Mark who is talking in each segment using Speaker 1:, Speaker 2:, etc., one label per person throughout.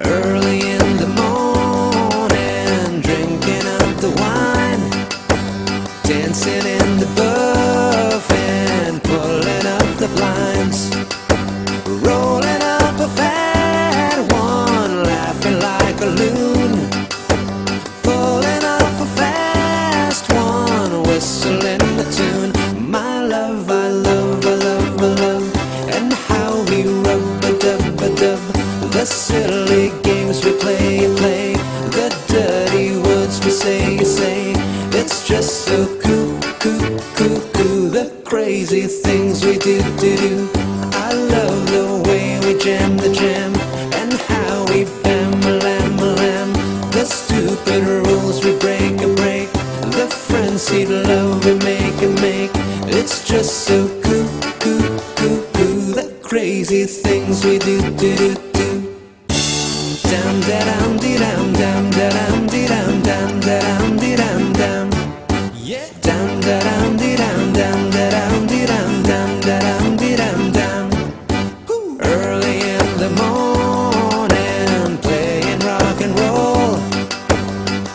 Speaker 1: Early in the morning, drinking up the wine, dancing in the buff and pulling up the blinds, rolling up a fat one, laughing like a loon, pulling off a fast one, whistling a tune. My love, I love, I love, I love, and how we rub-a-dub-a-dub. The silly games we play, the dirty words we say, it's just so cool, cool, cool, cool. The crazy things we do. I love the way we jam the jam, and how we bam-a-lam-a-lam. The stupid rules we break, the frenzied love we make. It's just so cool, cool, cool, cool. The crazy things we do. Dam da dam dee dam dam da dam dee dam dam da dam dee dam dam. Yeah. Dam da dam dee dam dam da dam dee dam dam da dam dee dam dam. Early in the morning, playing rock and roll,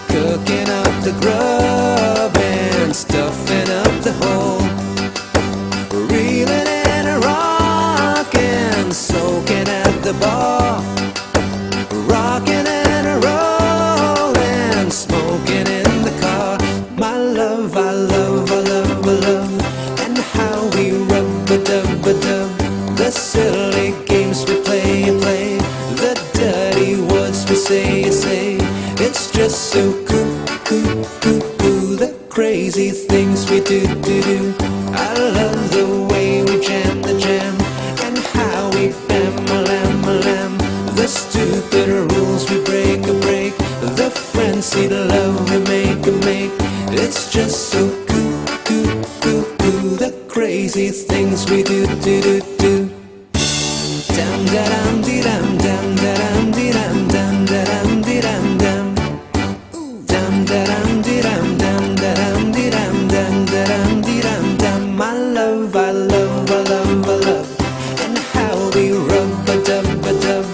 Speaker 1: cooking up the grub and stuffing up the hole, reeling and rocking, soaking at the bar, rocking and rolling, smoking in the car. My love, I love, I love, I love, and how we rub-a-dub-a-dub. The silly games we play, the dirty words we say. It's just so cool, cool, cool, cool. The crazy things we do. I love the way we jam the jam, and how we bam-a-lam-a-lam. The stupid rules we break, the frenzied love we make. It's just so cool, cool, cool, cool. The crazy things we do. Dam da dam dee dam dam da dam dee dam dam da dam dee dam dam. Dam da dam dee dam dam da dam dee dam dam da dam dee dam dam. My love, I love, I love, I love, and how we rub-a-dub-a-dub.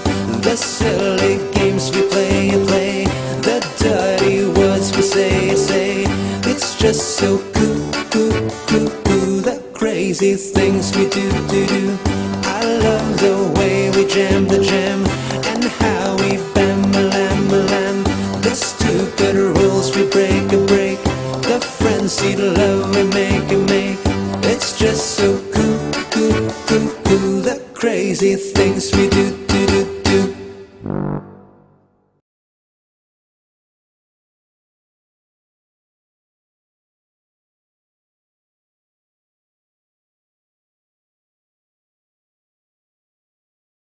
Speaker 1: The silly games we play, the dirty words we say. It's just so cool, cool, cool, cool. The crazy things we do. I love the way we jam the jam, and how we bam-a-lam-a-lam. The stupid rules we break, the frenzied love